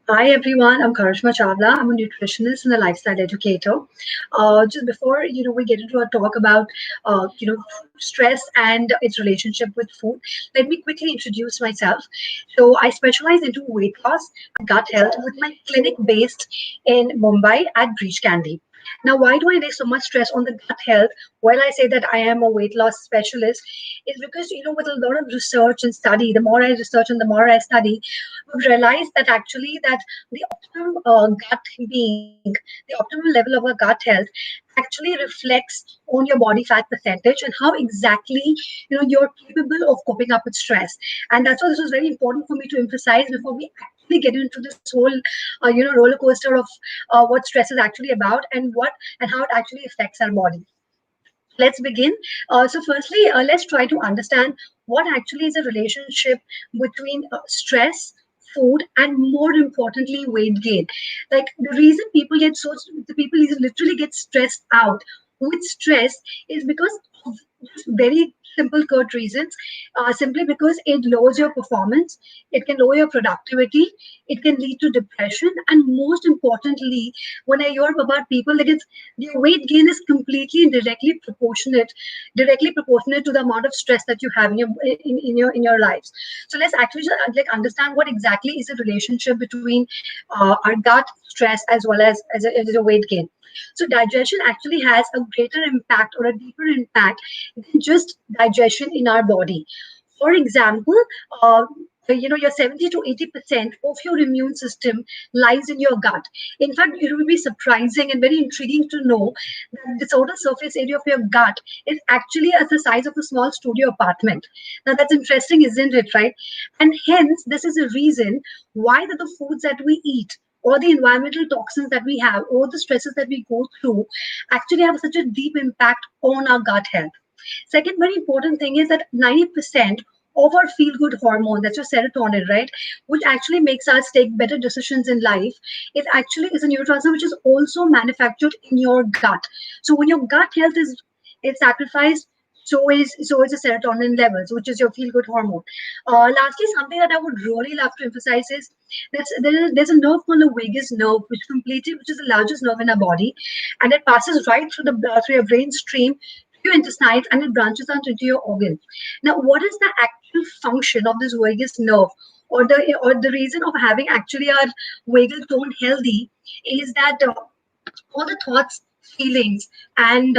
Hi everyone, I'm Karishma Chawla. I'm a nutritionist and a lifestyle educator. Just before we get into our talk about stress and its relationship with food, let me quickly introduce myself. So I specialize into weight loss and gut health with my clinic based in Mumbai at Breach Candy. Now, why do I lay so much stress on the gut health? While I say that I am a weight loss specialist, is because with a lot of research and study, the more I research and the more I study, we've realized that actually that the optimum gut being, the optimal level of our gut health actually reflects on your body fat percentage and how exactly you're capable of coping up with stress. And that's why this was very important for me to emphasize before we actually get into this whole roller coaster of what stress is actually about and how it actually affects our body. Let's begin. So, firstly, let's try to understand what actually is a relationship between stress, food, and more importantly, weight gain. Like the reason the people literally get stressed out with stress is because of just very simple, curt reasons. Simply because it lowers your performance, it can lower your productivity, it can lead to depression, and most importantly, when I hear about people that it's your weight gain is completely and directly proportionate to the amount of stress that you have in your lives. So let's actually just, understand what exactly is the relationship between our gut stress as well as a weight gain. So digestion actually has a greater impact or a deeper impact than just digestion in our body. For example, uh, your 70 to 80% of your immune system lies in your gut. In fact, it will be surprising and very intriguing to know that the total surface area of your gut is actually as the size of a small studio apartment. Now, that's interesting, isn't it, right? And hence, this is a reason why the foods that we eat or the environmental toxins that we have or the stresses that we go through actually have such a deep impact on our gut health. Second, very important thing is that 90% of our feel good hormone, that's your serotonin, right, which actually makes us take better decisions in life, it actually is a neurotransmitter which is also manufactured in your gut. So when your gut health is sacrificed, so is the serotonin levels, which is your feel good hormone. Lastly, something that I would really love to emphasize is there's a nerve called the vagus nerve, which is the largest nerve in our body, and it passes right through through your brain stream your intestines and it branches out into your organs. Now, what is the actual function of this vagus nerve? Or the reason of having actually our vagal tone healthy is that all the thoughts, feelings, and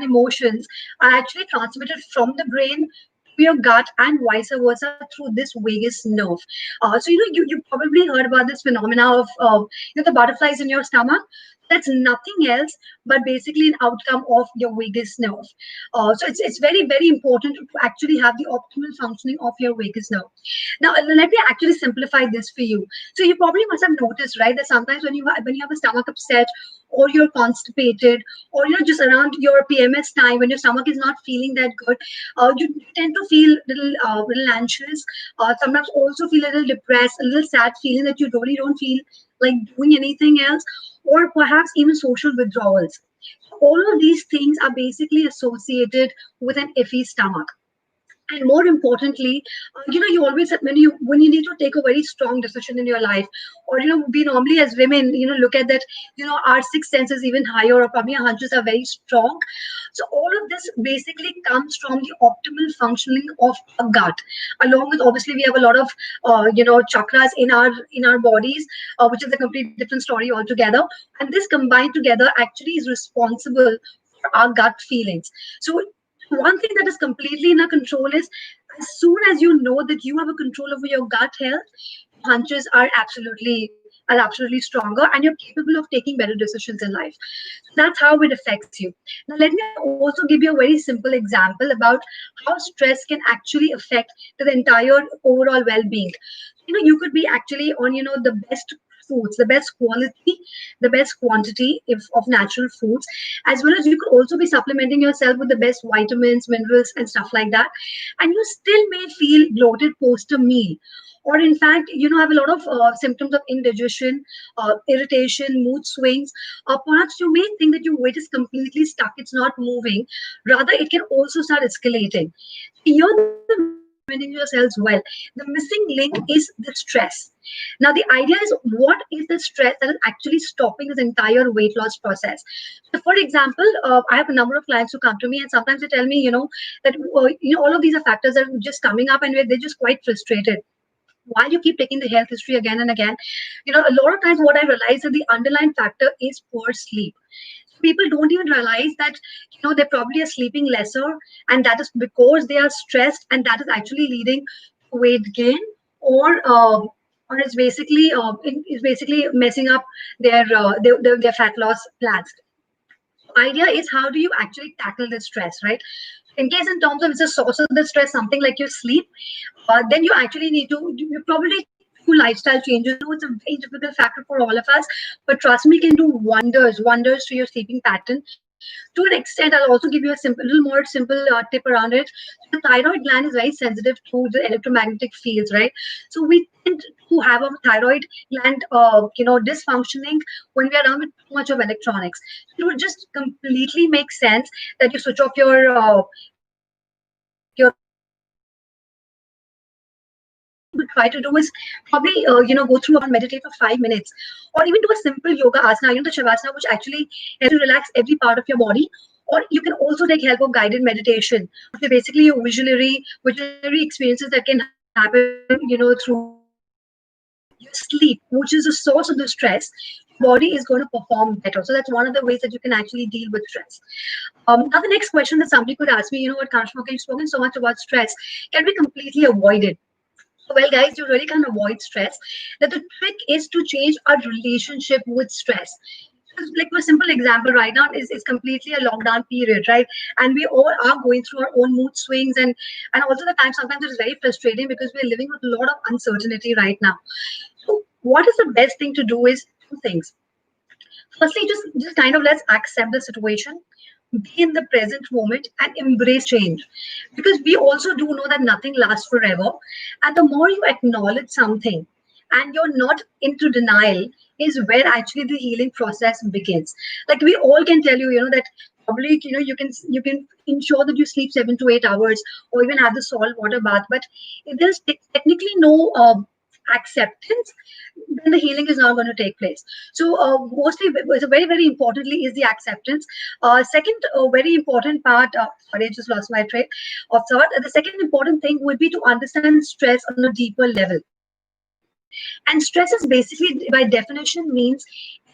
emotions are actually transmitted from the brain to your gut and vice versa through this vagus nerve. So you probably heard about this phenomena of the butterflies in your stomach. That's nothing else but basically an outcome of your vagus nerve. So it's very important to actually have the optimal functioning of your vagus nerve. Now let me actually simplify this for you. So you probably must have noticed, right, that sometimes when you have a stomach upset or you're constipated or just around your PMS time when your stomach is not feeling that good, you tend to feel little anxious. Sometimes also feel a little depressed, a little sad, feeling that you really don't feel like doing anything else, or perhaps even social withdrawals. All of these things are basically associated with an iffy stomach. And more importantly, you always when you need to take a very strong decision in your life, or we normally as women look at that, our sixth sense is even higher, or probably our hunches are very strong. So all of this basically comes from the optimal functioning of a gut, along with obviously we have a lot of chakras in our bodies, which is a complete different story altogether. And this combined together actually is responsible for our gut feelings. So one thing that is completely in our control is as soon as you know that you have a control over your gut health, hunches are absolutely stronger and you're capable of taking better decisions in life. That's how it affects you. Now let me also give you a very simple example about how stress can actually affect the entire overall well-being. You could be actually on the best foods, the best quality, the best quantity if of natural foods, as well as you could also be supplementing yourself with the best vitamins, minerals, and stuff like that, and you still may feel bloated post a meal, or in fact have a lot of symptoms of indigestion, irritation, mood swings. Perhaps you may think that your weight is completely stuck, it's not moving, rather it can also start escalating. Here the main managing yourselves well. The missing link is the stress. Now, the idea is, what is the stress that is actually stopping this entire weight loss process? So, for example, I have a number of clients who come to me, and sometimes they tell me, that all of these are factors that are just coming up, and they're just quite frustrated while you keep taking the health history again and again. A lot of times what I realize that the underlying factor is poor sleep. People don't even realize that they probably are sleeping lesser, and that is because they are stressed, and that is actually leading to weight gain, or is basically messing up their fat loss plans. Idea is, how do you actually tackle the stress, right? In case, in terms of, it's a source of the stress, something like your sleep, then you actually need to, you probably do lifestyle changes. I know it's a very difficult factor for all of us, but trust me, can do wonders to your sleeping pattern. To an extent, I'll also give you little more simple tip around it. The thyroid gland is very sensitive to the electromagnetic fields, right? So we tend to have a thyroid gland, dysfunctioning when we are around with too much of electronics. It would just completely make sense that you switch off your what you could try to do is probably go through a meditate for 5 minutes, or even do a simple yoga asana, the shavasana, which actually helps you relax every part of your body. Or you can also take help of guided meditation. So basically your visionary experiences that can happen through your sleep, which is the source of the stress. Body is going to perform better. So that's one of the ways that you can actually deal with stress. Now, the next question that somebody could ask me, what, Karishma, you've spoken so much about stress. Can we completely avoid it? Well, guys, you really can't avoid stress. That the trick is to change our relationship with stress. Like, a simple example right now is completely a lockdown period, right? And we all are going through our own mood swings, and also the time sometimes it's very frustrating because we're living with a lot of uncertainty right now. So what is the best thing to do is two things. Firstly, just kind of let's accept the situation, be in the present moment, and embrace change, because we also do know that nothing lasts forever. And the more you acknowledge something and you're not into denial, is where actually the healing process begins. Like, we all can tell you, that probably you can ensure that you sleep 7 to 8 hours, or even have the salt water bath, but if there's technically no acceptance, then the healing is not going to take place. So mostly, so very, very importantly, is the acceptance. Second, very important part. Sorry, I just lost my train of thought. The second important thing would be to understand stress on a deeper level. And stress is basically, by definition, means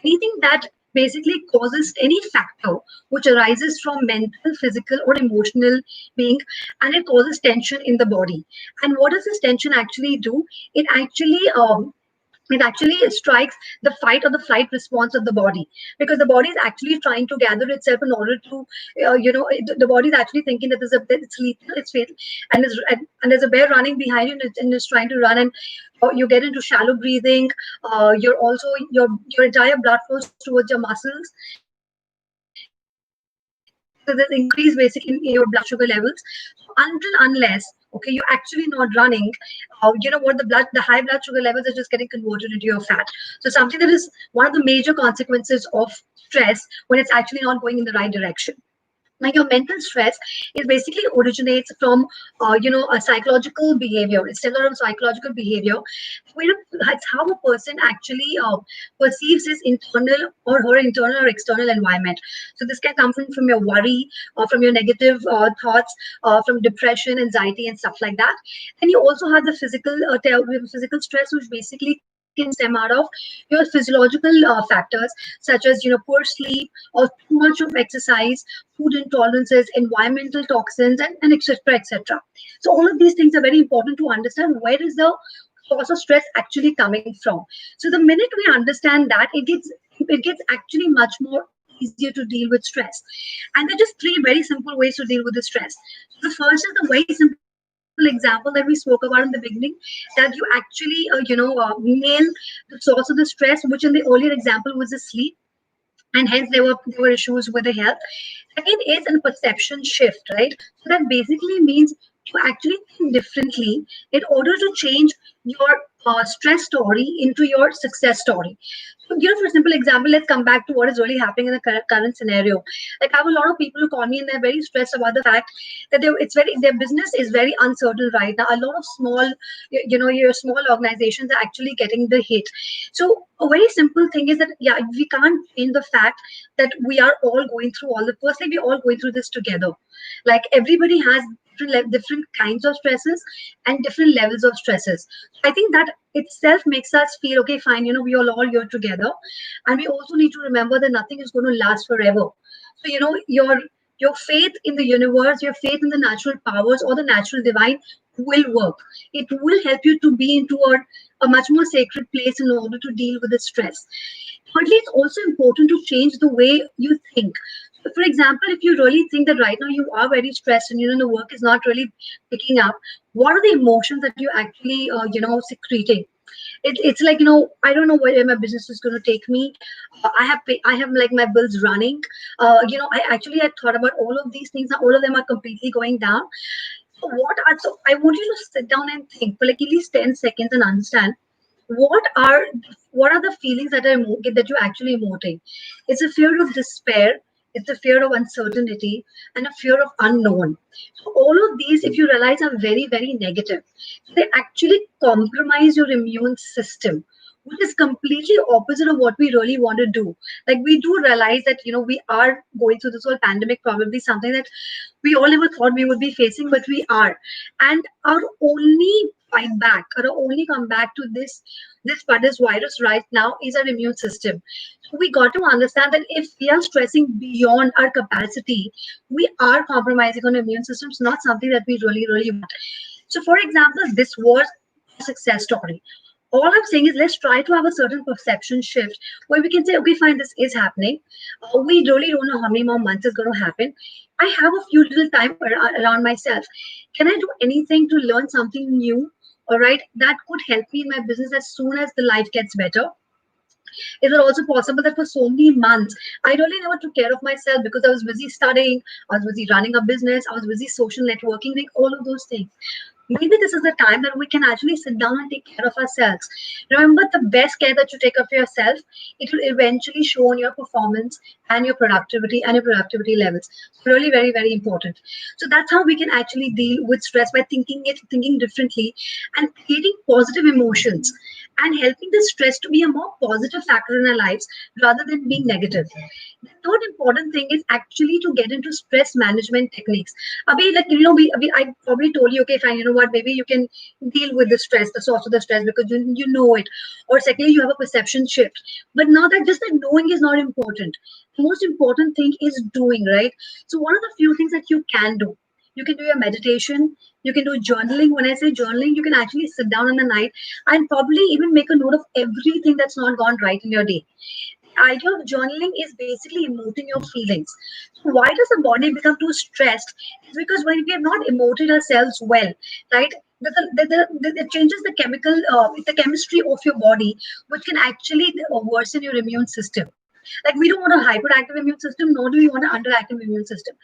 anything that basically causes any factor which arises from mental, physical, or emotional being, and it causes tension in the body. And what does this tension actually do? It actually strikes the fight or the flight response of the body, because the body is actually trying to gather itself in order to the body is actually thinking that it's lethal, it's fatal, and there's a bear running behind you, and it's trying to run, and you get into shallow breathing. Your entire blood flows towards your muscles, so there's increase basically in your blood sugar levels. Until unless, okay, you're actually not running, the high blood sugar levels are just getting converted into your fat. So something that is one of the major consequences of stress when it's actually not going in the right direction. Now, your mental stress is basically originates from a psychological behavior. It's still a psychological behavior where it's how a person actually perceives his internal or her internal or external environment. So this can come from your worry, or from your negative thoughts, from depression, anxiety, and stuff like that. And you also have the physical stress, which basically can stem out of your physiological factors, such as poor sleep, or too much of exercise, food intolerances, environmental toxins, and etc. etc. So all of these things are very important to understand. Where is the source of stress actually coming from? So the minute we understand that, it gets actually much more easier to deal with stress. And there are just three very simple ways to deal with the stress. The first is the very simple example that we spoke about in the beginning, that you actually nail the source of the stress, which in the earlier example was the sleep, and hence there were issues with the health. Second is a perception shift, right? So that basically means to actually think differently in order to change your stress story into your success story. So, for simple example, let's come back to what is really happening in the current scenario. Like, I have a lot of people who call me and they're very stressed about the fact that their business is very uncertain right now. A lot of small, your small organizations are actually getting the hit. So, a very simple thing is that, yeah, we can't change the fact that we are all going through firstly, we're all going through this together. Like, everybody has different kinds of stresses and different levels of stresses. I think that itself makes us feel okay, fine, we all here together. And we also need to remember that nothing is going to last forever. So, your faith in the universe, your faith in the natural powers or the natural divine will work. It will help you to be into a much more sacred place in order to deal with the stress. Thirdly, it's also important to change the way you think. So, for example, if you really think that right now you are very stressed and the work is not really picking up, what are the emotions that you actually secreting? It's like, I don't know where my business is going to take me. I have like my bills running. I actually had thought about all of these things. All of them are completely going down. So I want you to sit down and think for like at least 10 seconds and understand what are what are the feelings that you're actually emoting. It's a fear of despair, it's a fear of uncertainty, and a fear of unknown. So all of these, if you realize, are very, very negative. They actually compromise your immune system, which is completely opposite of what we really want to do. Like, we do realize that we are going through this whole pandemic, probably something that we all never thought we would be facing, but we are. And our only fight back, or our only comeback to this virus right now is our immune system. So we got to understand that if we are stressing beyond our capacity, we are compromising on immune systems, not something that we really, really want. So, for example, this was a success story. All I'm saying is, let's try to have a certain perception shift where we can say, okay, fine, this is happening. We really don't know how many more months is going to happen. I have a few little time around myself. Can I do anything to learn something new? All right, that could help me in my business as soon as the life gets better. Is it also possible that for so many months, I really never took care of myself because I was busy studying, I was busy running a business, I was busy social networking, doing all of those things. Maybe this is the time that we can actually sit down and take care of ourselves. Remember, the best care that you take of yourself, it will eventually show on your performance and your productivity levels. So really very, very important. So that's how we can actually deal with stress, by thinking differently and creating positive emotions and helping the stress to be a more positive factor in our lives rather than being negative. The third important thing is actually to get into stress management techniques. Abhi, like, I probably told you, okay, fine, you know what, maybe you can deal with the stress, the source of the stress, because you know it. Or secondly, you have a perception shift. But now that just that knowing is not important. The most important thing is doing, right? So one of the few things that you can do. You can do your meditation. You can do journaling. When I say journaling, you can actually sit down in the night and probably even make a note of everything that's not gone right in your day. The idea of journaling is basically emoting your feelings. So why does the body become too stressed? It's because when we have not emoted ourselves well, right? It changes the chemistry of your body, which can actually worsen your immune system. Like, we don't want a hyperactive immune system, nor do we want an underactive immune system.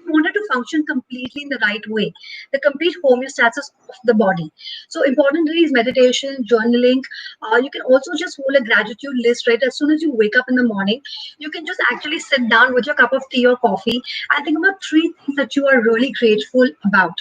We want it to function completely in the right way, the complete homeostasis of the body. So, importantly is meditation, journaling. You can also just hold a gratitude list, right? As soon as you wake up in the morning, you can just actually sit down with your cup of tea or coffee and think about three things that you are really grateful about.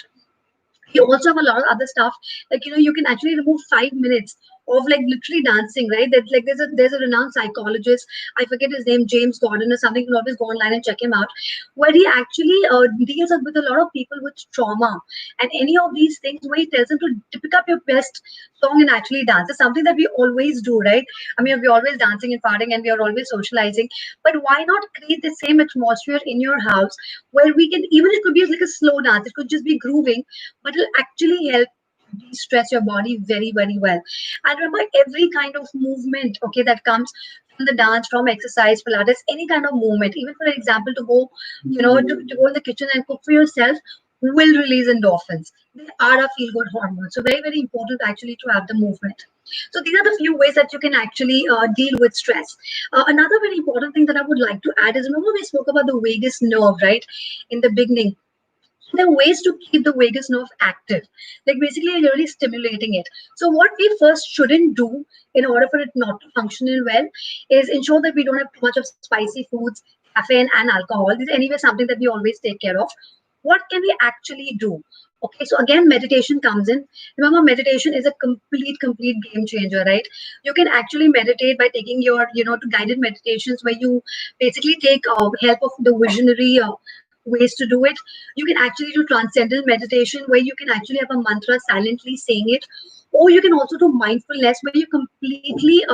You also have a lot of other stuff, like, you can actually remove 5 minutes of like literally dancing, right? That, like, there's a renowned psychologist, I forget his name, James Gordon or something. You can always go online and check him out, where he actually deals with a lot of people with trauma and any of these things, where he tells them to pick up your best song and actually dance. It's something that we always do, right? I mean, we're always dancing and partying and we are always socializing, but why not create the same atmosphere in your house where we can, even it could be like a slow dance, it could just be grooving, but it'll actually help de-stress your body very, very well. And remember, every kind of movement, okay, that comes from the dance, from exercise, pilates, any kind of movement, even for example, to go, to go in the kitchen and cook for yourself, will release endorphins. They are a feel-good hormone. So very, very important actually to have the movement. So these are the few ways that you can actually deal with stress. Another very important thing that I would like to add is, remember we spoke about the vagus nerve, right, in the beginning. There are ways to keep the vagus nerve active, like basically really stimulating it. So what we first shouldn't do in order for it not to function in well is ensure that we don't have too much of spicy foods, caffeine, and alcohol. This is anyway something that we always take care of. What can we actually do? Okay, so again, meditation comes in. Remember, meditation is a complete game changer, right? You can actually meditate by taking your, to guided meditations where you basically take help of the visionary ways to do it. You can actually do transcendental meditation where you can actually have a mantra silently saying it, or you can also do mindfulness where you're completely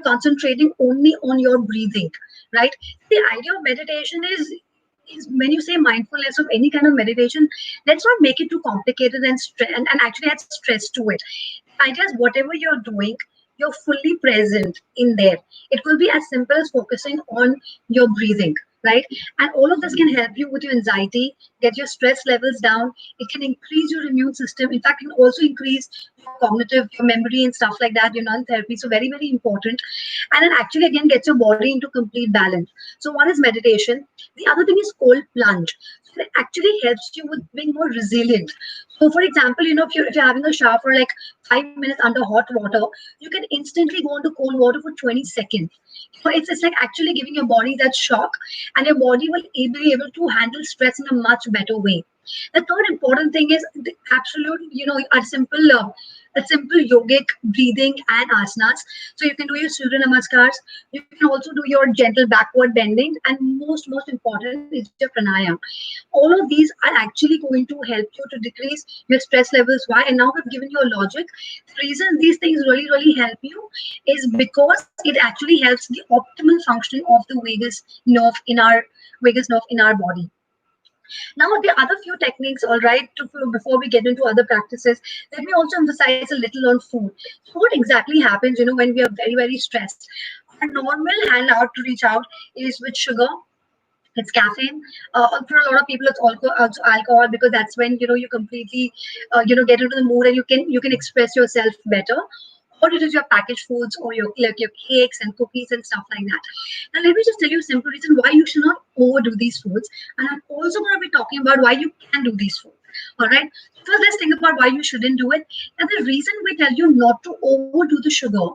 concentrating only on your breathing, right? The idea of meditation is when you say mindfulness of any kind of meditation, let's not make it too complicated and actually add stress to it. The idea is whatever you're doing, you're fully present in there. It will be as simple as focusing on your breathing, right? And all of this can help you with your anxiety, get your stress levels down. It can increase your immune system. In fact, it can also increase your cognitive, your memory and stuff like that, your non-therapy. So very, very important. And it actually again gets your body into complete balance. So one is meditation. The other thing is cold plunge. So it actually helps you with being more resilient. So for example, if you're having a shower for like 5 minutes under hot water, you can instantly go into cold water for 20 seconds. It's like actually giving your body that shock, and your body will be able to handle stress in a much better way. The third important thing is the absolute, a simple yogic breathing and asanas. So you can do your Surya Namaskars. You can also do your gentle backward bending, and most important is your pranayam. All of these are actually going to help you to decrease your stress levels. Why? And now we've given you a logic. The reason these things really help you is because it actually helps the optimal functioning of the vagus nerve in our body. Now, the other few techniques, all right, before we get into other practices, let me also emphasize a little on food. So, what exactly happens, when we are very stressed? Our normal handout to reach out is with sugar. It's caffeine. For a lot of people, it's alcohol because that's when you completely get into the mood and you can express yourself better. Or it is your packaged foods or your cakes and cookies and stuff like that. Now, let me just tell you a simple reason why you should not overdo these foods, and I'm also going to be talking about why you can do these foods. All right. First, let's think about why you shouldn't do it. And the reason we tell you not to overdo the sugar,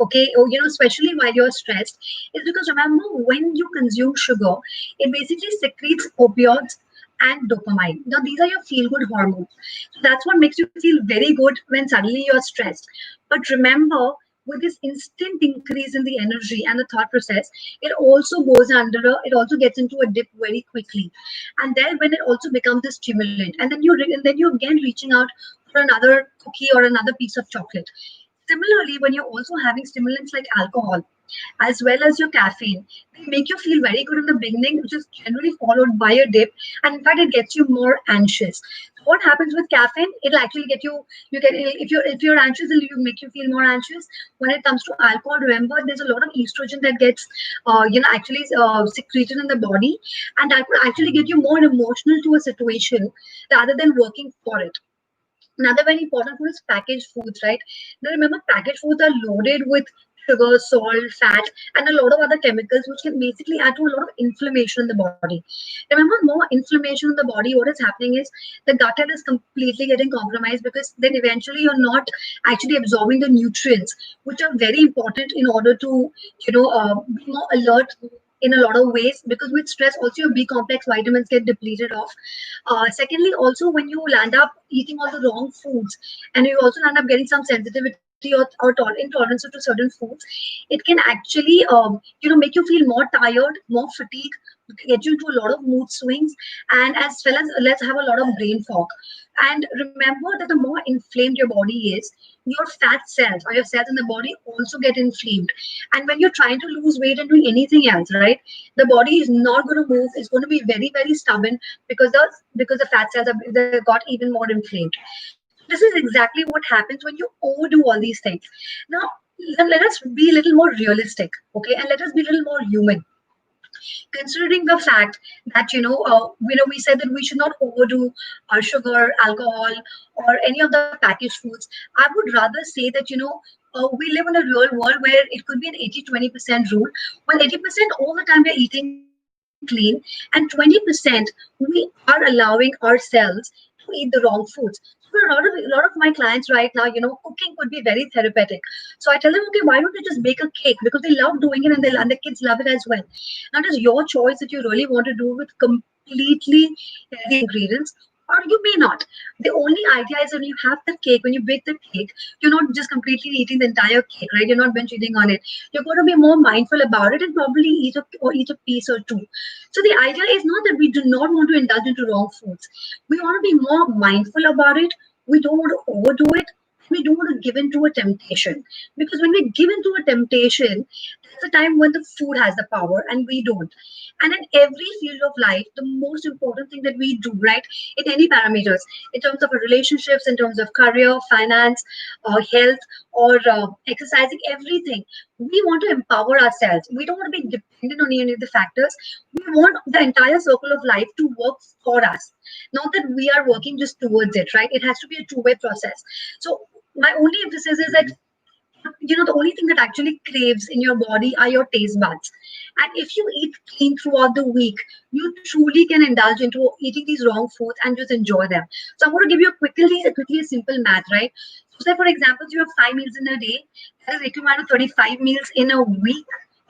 okay, or especially while you're stressed, is because remember when you consume sugar, it basically secretes opioids and dopamine. Now, these are your feel good hormones. So that's what makes you feel very good when suddenly you're stressed. But remember, with this instant increase in the energy and the thought process, it also gets into a dip very quickly. And then when it also becomes a stimulant, and then you're again reaching out for another cookie or another piece of chocolate. Similarly, when you're also having stimulants like alcohol, as well as your caffeine, they make you feel very good in the beginning, which is generally followed by a dip, and in fact, it gets you more anxious. So what happens with caffeine? It'll actually get you. You get if you're anxious, it'll make you feel more anxious. When it comes to alcohol, remember there's a lot of estrogen that gets, actually secreted in the body, and that would actually get you more emotional to a situation rather than working for it. Another very important food is packaged foods, right? Now remember, packaged foods are loaded with sugar, salt, fat, and a lot of other chemicals, which can basically add to a lot of inflammation in the body. Remember, more inflammation in the body, what is happening is the gut health is completely getting compromised because then eventually you're not actually absorbing the nutrients, which are very important in order to, be more alert in a lot of ways, because with stress also your B complex vitamins get depleted of. Secondly, also when you land up eating all the wrong foods, and you also land up getting some sensitivity or intolerance to certain foods, it can actually make you feel more tired, more fatigue, get you into a lot of mood swings, and as well as let's have a lot of brain fog. And remember that the more inflamed your body is, your fat cells or your cells in the body also get inflamed. And when you're trying to lose weight and doing anything else, right, the body is not going to move. It's going to be very stubborn because the fat cells have they got even more inflamed. So this is exactly what happens when you overdo all these things. Now, let us be a little more realistic, okay, and let us be a little more human, considering the fact that we said that we should not overdo our sugar, alcohol, or any of the packaged foods. I would rather say that we live in a real world where it could be an 80-20% rule. Well, 80% all the time we're eating clean, and 20% we are allowing ourselves to eat the wrong foods. So for a lot of my clients right now, cooking could be very therapeutic. So I tell them, okay, why don't you just bake a cake, because they love doing it, and the kids love it as well. Now it is your choice that you really want to do with completely healthy ingredients, or you may not. The only idea is when you have the cake, when you bake the cake, you're not just completely eating the entire cake, right? You're not binge eating on it. You're going to be more mindful about it and probably eat a piece or two. So the idea is not that we do not want to indulge into wrong foods. We want to be more mindful about it. We don't want to overdo it. We don't want to give in to a temptation, because when we give in to a temptation, that's the time when the food has the power and we don't. And in every field of life, the most important thing that we do, right, in any parameters, in terms of our relationships, in terms of career, finance, health, or exercising, everything, we want to empower ourselves. We don't want to be dependent on any of the factors. We want the entire circle of life to work for us, not that we are working just towards it, right? It has to be a two-way process. So my only emphasis is that, the only thing that actually craves in your body are your taste buds. And if you eat clean throughout the week, you truly can indulge into eating these wrong foods and just enjoy them. So I'm going to give you a quickly a simple math, right? So say for example, you have 5 meals in a day, that is equivalent to 35 meals in a week.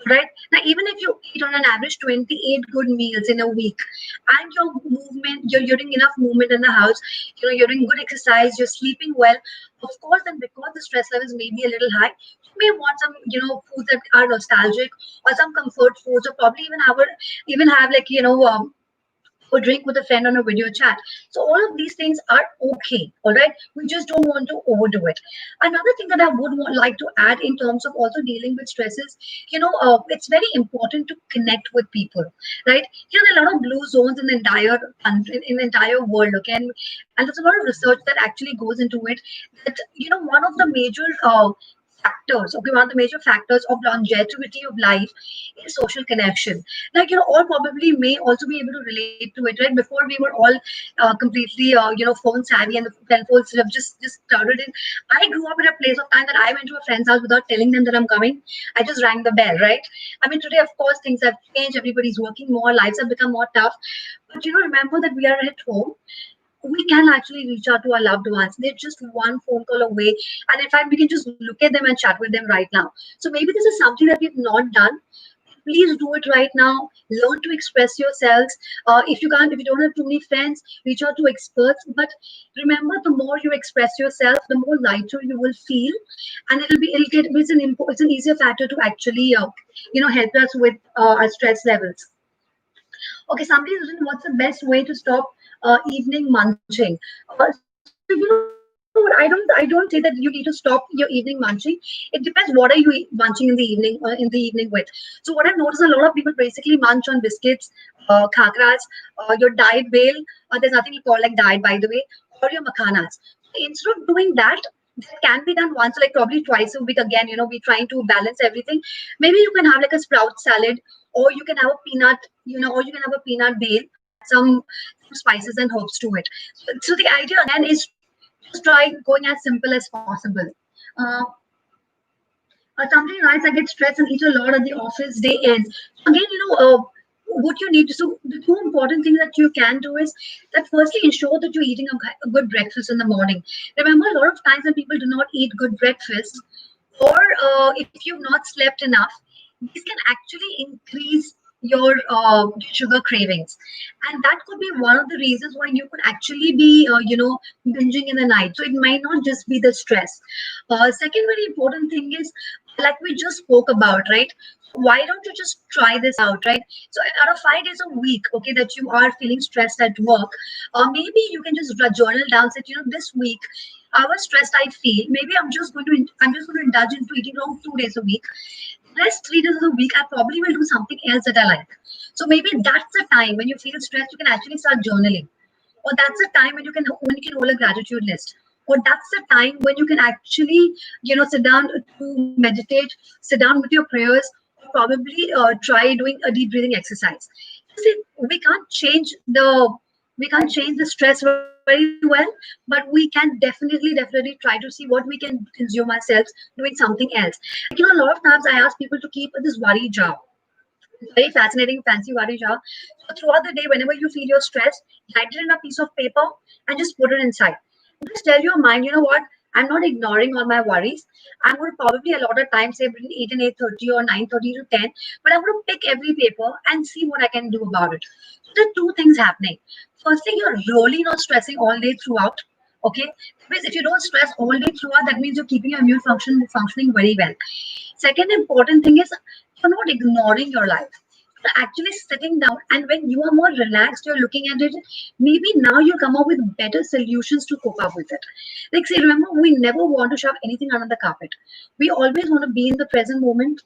Right now, even if you eat on an average 28 good meals in a week, and your movement, you're doing enough movement in the house, you're doing good exercise, you're sleeping well, of course, then because the stress levels may be a little high, you may want some, foods that are nostalgic, or some comfort foods, or probably even have like, or drink with a friend on a video chat. So all of these things are okay, all right? We just don't want to overdo it. Another thing that I would like to add in terms of also dealing with stress is, it's very important to connect with people, right? There are a lot of blue zones in the entire country, in the entire world, okay? And there's a lot of research that actually goes into it. That one of the major factors, okay, one of the major factors of longevity of life is social connection. Like, all probably may also be able to relate to it, right? Before we were all completely phone savvy, and the telephones have just started in. I grew up in a place of time that I went to a friend's house without telling them that I'm coming. I just rang the bell, right? I mean, today of course things have changed, everybody's working more, lives have become more tough, but remember that we are at home. We can actually reach out to our loved ones. They're just one phone call away. And in fact, we can just look at them and chat with them right now. So maybe this is something that we've not done. Please do it right now. Learn to express yourselves. If you don't have too many friends, reach out to experts. But remember, the more you express yourself, the more lighter you will feel, and it's an easier factor to actually help us with our stress levels. Okay, somebody's written, what's the best way to stop evening munching? So what? I don't say that you need to stop your evening munching. It depends what are you munching in the evening with. So what I've noticed, a lot of people basically munch on biscuits, khakras, your diet bail. There's nothing called like diet, by the way, or your makhanas. So instead of doing that, that can be done once, like probably twice a week. Again, we're trying to balance everything. Maybe you can have like a sprout salad, or you can have a peanut, or you can have a peanut bale, add some spices and herbs to it. So the idea again is just try going as simple as possible. Uh, Somebody writes, I get stressed and eat a lot at the office day ends. Again, what you need to, so the two important things that you can do is that firstly ensure that you're eating a good breakfast in the morning. Remember, a lot of times when people do not eat good breakfast, or if you've not slept enough, these can actually increase your sugar cravings, and that could be one of the reasons why you could actually be binging in the night. So it might not just be the stress. Second very important thing is, like we just spoke about, right? Why don't you just try this out, right? So out of 5 days a week, okay, that you are feeling stressed at work, maybe you can just journal down, say, this week, however stressed I feel, maybe I'm just going to indulge into eating around 2 days a week. Rest 3 days a week, I probably will do something else that I like. So maybe that's the time when you feel stressed, you can actually start journaling. Or that's the time when you can roll a gratitude list. Or that's the time when you can actually, sit down to meditate, sit down with your prayers, or probably try doing a deep breathing exercise. See, we can't change the stress very well, but we can definitely try to see what we can consume ourselves doing something else. Like, a lot of times I ask people to keep this worry jar. Very fascinating, fancy Varisha. So throughout the day, whenever you feel you're stressed, write it in a piece of paper and just put it inside. Just tell your mind, you know what? I'm not ignoring all my worries. I'm going to probably a lot of time say between 8 and 8:30 or 9:30 to 10, but I'm going to pick every paper and see what I can do about it. So there are two things happening. Firstly, you're really not stressing all day throughout. Okay, because if you don't stress all day throughout, that means you're keeping your immune function functioning very well. Second important thing is you're not ignoring your life. You're actually sitting down, and when you are more relaxed, you're looking at it. Maybe now you come up with better solutions to cope up with it. Like, see, remember, we never want to shove anything under the carpet. We always want to be in the present moment.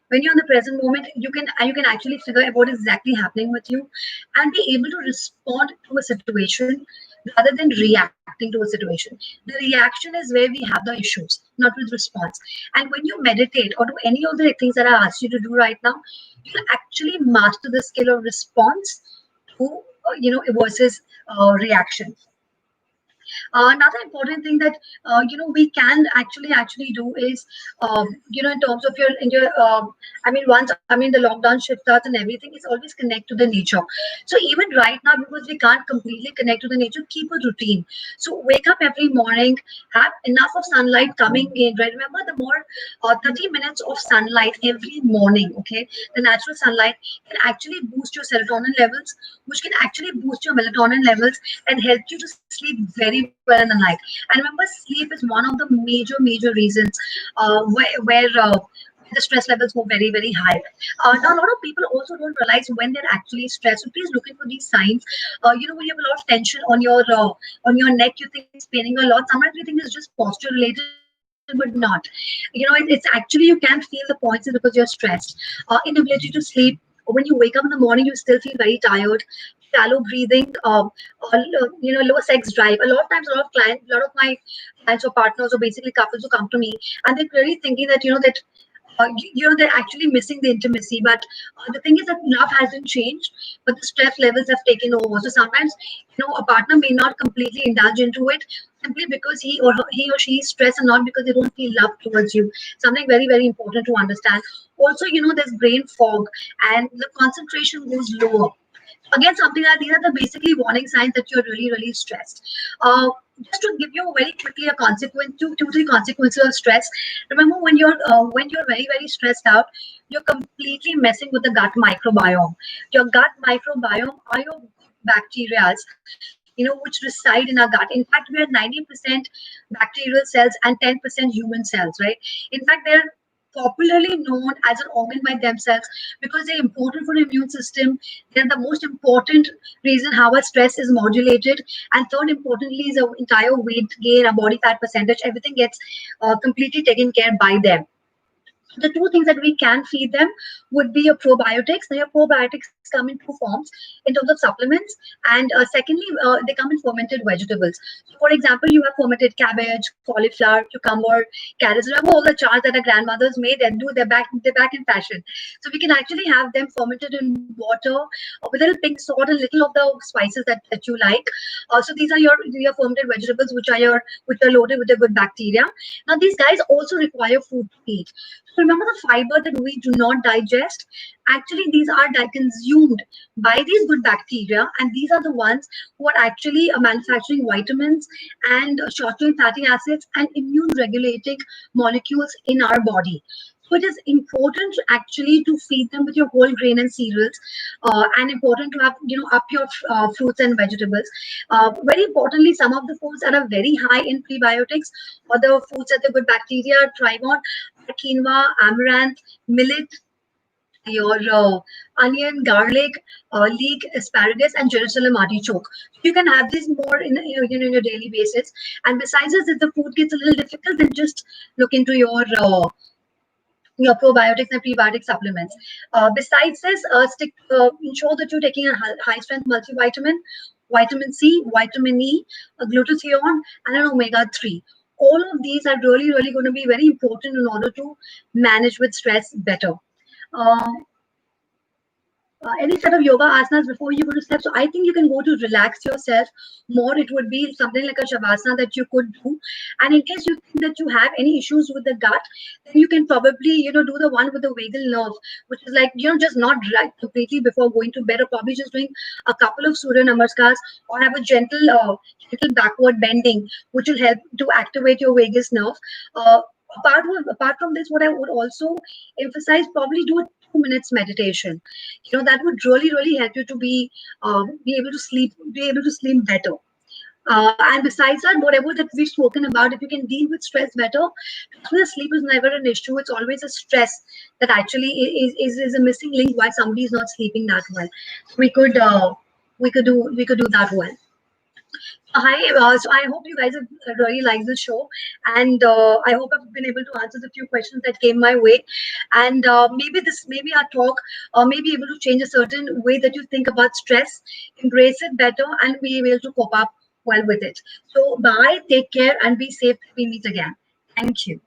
When you're in the present moment, you can actually figure out what is exactly happening with you and be able to respond to a situation rather than reacting to a situation. The reaction is where we have the issues, not with response. And when you meditate or do any of the things that I asked you to do right now, you'll actually master the skill of response to versus reaction. Another important thing that we can actually do is in terms of the lockdown shift starts and everything is always connect to the nature. So even right now, because we can't completely connect to the nature, keep a routine. So wake up every morning, have enough of sunlight coming in. Right, remember, the more 30 minutes of sunlight every morning, okay, the natural sunlight can actually boost your serotonin levels, which can actually boost your melatonin levels and help you to sleep very well in the night. And remember, sleep is one of the major reasons where the stress levels go very high. Now, a lot of people also don't realize when they're actually stressed. So please look for these signs. When you have a lot of tension on your neck, you think it's paining a lot. Sometimes you think it's just posture related, but not. It's actually you can feel the points is because you're stressed. Inability to sleep. When you wake up in the morning, you still feel very tired. Shallow breathing, low sex drive. A lot of times, a lot of my clients or partners or basically couples who come to me, and they're really thinking that they're actually missing the intimacy. But the thing is that love hasn't changed, but the stress levels have taken over. So sometimes a partner may not completely indulge into it simply because he or she is stressed and not because they don't feel love towards you. Something very important to understand. Also, there's brain fog and the concentration goes lower. Again, something like these are the basically warning signs that you're really stressed. uh, just to give you very quickly a consequence, two three consequences of stress. Remember, when you're very stressed out, you're completely messing with the gut microbiome. Your gut microbiome are your bacteria, which reside in our gut. In fact, we are 90% bacterial cells and 10% human cells, right? In fact, they're popularly known as an organ by themselves because they're important for the immune system. They're the most important reason how our stress is modulated. And third, importantly, is our entire weight gain, our body fat percentage, everything gets completely taken care by them. The two things that we can feed them would be your probiotics. Now, your probiotics come in two forms in terms of supplements, and secondly, they come in fermented vegetables. So, for example, you have fermented cabbage, cauliflower, cucumber, carrots. Remember all the chars that our grandmothers made, and do they're back in fashion. So we can actually have them fermented in water with a little pink salt and little of the spices that you like. So these are your fermented vegetables, which are loaded with a good bacteria. Now these guys also require food to eat. So remember the fiber that we do not digest? Actually, these are consumed by these good bacteria, and these are the ones who are actually manufacturing vitamins and short-chain fatty acids and immune regulating molecules in our body. So it is important actually to feed them with your whole grain and cereals, and important to have up your fruits and vegetables. Very importantly, some of the foods that are very high in prebiotics or the foods that the good bacteria thrive on are quinoa, amaranth, millet, your onion, garlic, leek, asparagus, and Jerusalem artichoke. You can have these more in your daily basis. And besides this, if the food gets a little difficult, then just look into your probiotics and prebiotic supplements. Besides this, ensure that you're taking a high strength multivitamin, vitamin C, vitamin E, glutathione, and an omega 3. All of these are really going to be very important in order to manage with stress better. Uh, any set of yoga asanas before you go to sleep. So I think you can go to relax yourself more. It would be something like a shavasana that you could do. And in case you think that you have any issues with the gut, then you can probably, do the one with the vagal nerve, which is like, just not right completely before going to bed, or probably just doing a couple of Surya Namaskars, or have a gentle backward bending, which will help to activate your vagus nerve. Uh, apart from this, what I would also emphasize, probably do a 2 minutes meditation. That would really help you to be able to sleep better. And besides that, whatever that we've spoken about, if you can deal with stress better, the sleep is never an issue. It's always a stress that actually is a missing link why somebody is not sleeping that well. So we could do that well. Hi, so I hope you guys have really liked the show, and I hope I've been able to answer the few questions that came my way, and maybe our talk, may be able to change a certain way that you think about stress, embrace it better, and be able to cope up well with it. So, bye, take care, and be safe till we meet again. Thank you.